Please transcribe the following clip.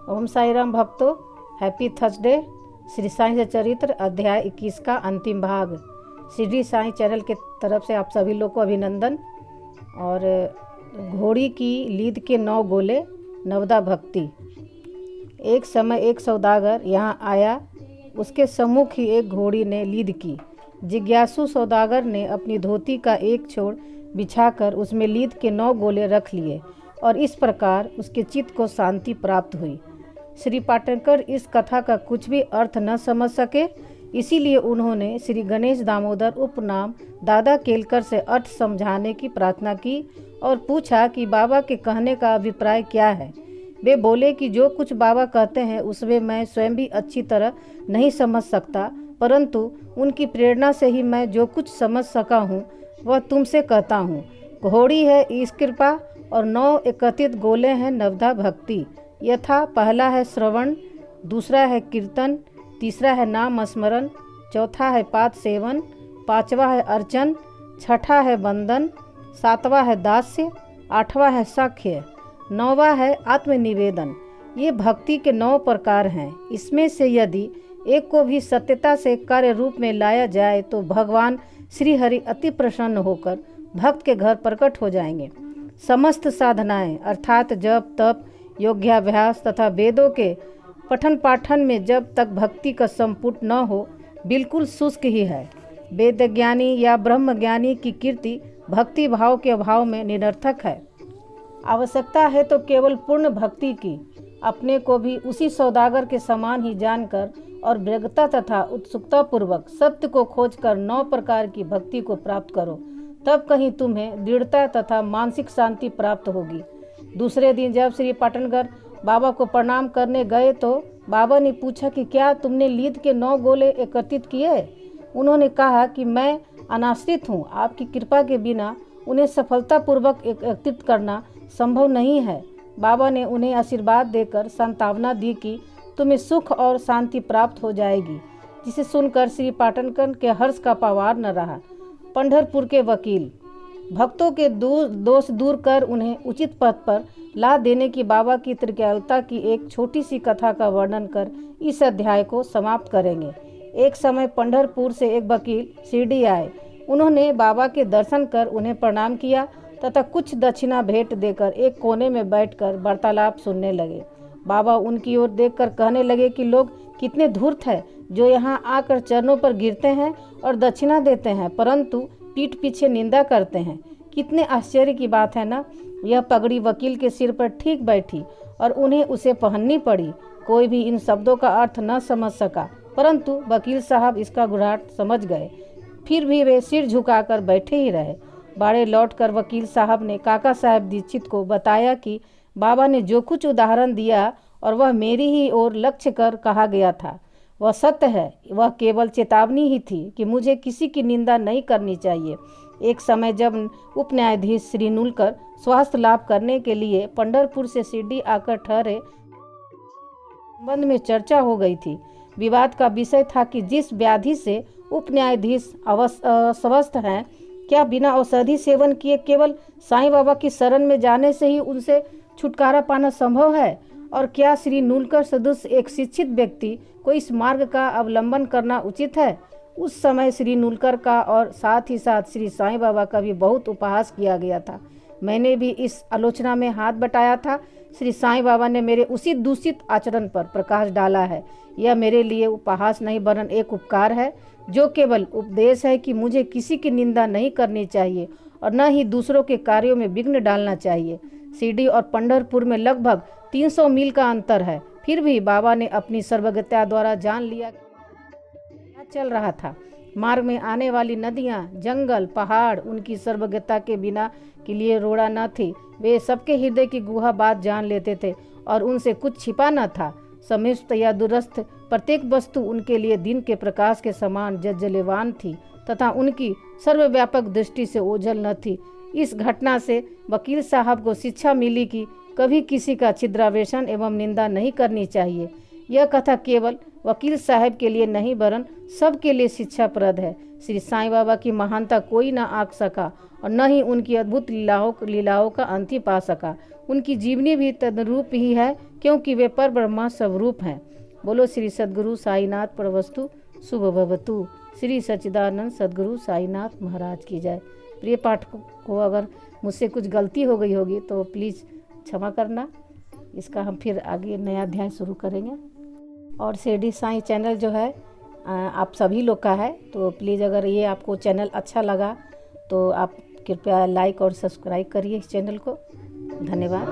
ओम साई राम भक्तों, happy Thursday. Shri Sai चरित्र अध्याय 21 का अंतिम भाग। श्री साईं चैनल के तरफ से आप सभी लोग को अभिनंदन। और घोड़ी की लीद के 9 गोले, नवदा भक्ति। एक समय एक सौदागर यहाँ आया, उसके सम्मुख ही एक घोड़ी ने लीद की। जिज्ञासु सौदागर ने अपनी धोती का एक छोर बिछाकर उसमें लीद के 9 गोले रख लिए और इस प्रकार उसके चित्त को शांति प्राप्त हुई। श्री पाटनकर इस कथा का कुछ भी अर्थ न समझ सके, इसीलिए उन्होंने श्री गणेश दामोदर उपनाम दादा केलकर से अर्थ समझाने की प्रार्थना की और पूछा कि बाबा के कहने का अभिप्राय क्या है। वे बोले कि जो कुछ बाबा कहते हैं उसमें मैं स्वयं भी अच्छी तरह नहीं समझ सकता, परंतु उनकी प्रेरणा से ही मैं जो कुछ समझ सका हूँ वह तुमसे कहता हूँ। घोड़ी है ईश कृपा और 9 एकत्रित गोले हैं नवदा भक्ति। यथा पहला है श्रवण, दूसरा है कीर्तन, तीसरा है नाम स्मरण, चौथा है पाद सेवन, पांचवा है अर्चन, छठा है वंदन, सातवां है दास्य, आठवां है साख्य, 9वां है आत्मनिवेदन। ये भक्ति के 9 प्रकार हैं। इसमें से यदि एक को भी सत्यता से कार्य रूप में लाया जाए तो भगवान श्री हरि अति प्रसन्न होकर भक्त के घर प्रकट हो जाएंगे। समस्त साधनाएं अर्थात जप तप योग्याभ्यास तथा वेदों के पठन पाठन में जब तक भक्ति का संपुट न हो, बिल्कुल शुष्क ही है। वेद ज्ञानी या ब्रह्म ज्ञानी की कीर्ति भक्ति भाव के अभाव में निरर्थक है। आवश्यकता है तो केवल पूर्ण भक्ति की। अपने को भी उसी सौदागर के समान ही जानकर और व्यग्रता तथा उत्सुकता पूर्वक सत्य को खोजकर 9 प्रकार की भक्ति को प्राप्त करो, तब कहीं तुम्हें दृढ़ता तथा मानसिक शांति प्राप्त होगी। दूसरे दिन जब श्री पाटनगर बाबा को प्रणाम करने गए तो बाबा ने पूछा कि क्या तुमने लीद के 9 गोले एकत्रित किए? उन्होंने कहा कि मैं अनाश्रित हूँ, आपकी कृपा के बिना उन्हें सफलतापूर्वक एकत्रित करना संभव नहीं है। बाबा ने उन्हें आशीर्वाद देकर सांत्वना दी कि तुम्हें सुख और शांति प्राप्त हो जाएगी, जिसे सुनकर श्री पाटनकर के हर्ष का पावार न रहा। पंढरपुर के वकील भक्तों के दोष दूर कर उन्हें उचित पथ पर ला देने की बाबा की त्रिकालता की एक छोटी सी कथा का वर्णन कर इस अध्याय को समाप्त करेंगे। एक समय पंढरपुर से एक वकील शिरडी आए। उन्होंने बाबा के दर्शन कर उन्हें प्रणाम किया तथा कुछ दक्षिणा भेंट देकर एक कोने में बैठकर वार्तालाप सुनने लगे। बाबा उनकी ओर देखकर कहने लगे कि लोग कितने धूर्त हैं, जो यहाँ आकर चरणों पर गिरते हैं और दक्षिणा देते हैं, परंतु पीठ पीछे निंदा करते हैं। कितने आश्चर्य की बात है ना। यह पगड़ी वकील के सिर पर ठीक बैठी और उन्हें उसे पहननी पड़ी। कोई भी इन शब्दों का अर्थ न समझ सका, परंतु वकील साहब इसका गुराट समझ गए। फिर भी वे सिर झुकाकर बैठे ही रहे। बाड़े लौटकर वकील साहब ने काका साहब दीक्षित को बताया कि बाबा ने जो कुछ उदाहरण दिया और वह मेरी ही ओर लक्ष्य कर कहा गया था, वह सत्य है। वह केवल चेतावनी ही थी कि मुझे किसी की निंदा नहीं करनी चाहिए। एक समय जब उप न्यायाधीश श्री नुलकर स्वास्थ्य लाभ करने के लिए पंढरपुर से शिरडी आकर ठहरे, संबंध में चर्चा हो गई थी। विवाद का विषय था कि जिस व्याधि से उप न्यायाधीश अस्वस्थ हैं, क्या बिना औषधि सेवन किए केवल साईं बाबा की शरण में जाने से ही उनसे छुटकारा पाना संभव है? और क्या श्री नुलकर सदृश एक शिक्षित व्यक्ति को इस मार्ग का अवलंबन करना उचित है? उस समय श्री नुलकर का और साथ ही साथ श्री साईं बाबा का भी बहुत उपहास किया गया था। मैंने भी इस आलोचना में हाथ बटाया था। श्री साईं बाबा ने मेरे उसी दूषित आचरण पर प्रकाश डाला है। यह मेरे लिए उपहास नहीं वरन एक उपकार है, जो केवल उपदेश है कि मुझे किसी की निंदा नहीं करनी चाहिए और न ही दूसरों के कार्यों में विघ्न डालना चाहिए। शिरडी और पंढरपुर में लगभग 300 मील का अंतर है, फिर भी बाबा ने अपनी सर्वज्ञता द्वारा जान लिया क्या चल रहा था। मार्ग में आने वाली नदियाँ, जंगल, पहाड़ उनकी सर्वज्ञता के बिना के लिए रोड़ा न थी। वे सबके हृदय की गुहा बात जान लेते थे और उनसे कुछ छिपा न था। समीप या दूरस्थ प्रत्येक वस्तु उनके लिए दिन के प्रकाश के समान जज्जलेवान थी तथा उनकी सर्वव्यापक दृष्टि से ओझल न थी। इस घटना से वकील साहब को शिक्षा मिली कि कभी किसी का छिद्रावेशन एवं निंदा नहीं करनी चाहिए। यह कथा केवल वकील साहब के लिए नहीं वरन सबके लिए शिक्षाप्रद है। श्री साईं बाबा की महानता कोई न आंक सका और न ही उनकी अद्भुत लीलाओं का अंत ही पा सका। उनकी जीवनी भी तदरूप ही है क्योंकि वे पर ब्रह्मा स्वरूप हैं। बोलो श्री सद्गुरु साईनाथ प्रवस्तु शुभ भवतु। श्री सच्चिदानंद सद्गुरु साईनाथ महाराज की जय। प्रिय पाठकों को अगर मुझसे कुछ गलती हो गई होगी तो प्लीज़ क्षमा करना। इसका हम फिर आगे नया अध्याय शुरू करेंगे। और शिरडी साईं चैनल जो है आप सभी लोग का है, तो प्लीज़ अगर ये आपको चैनल अच्छा लगा तो आप कृपया लाइक और सब्सक्राइब करिए इस चैनल को। धन्यवाद।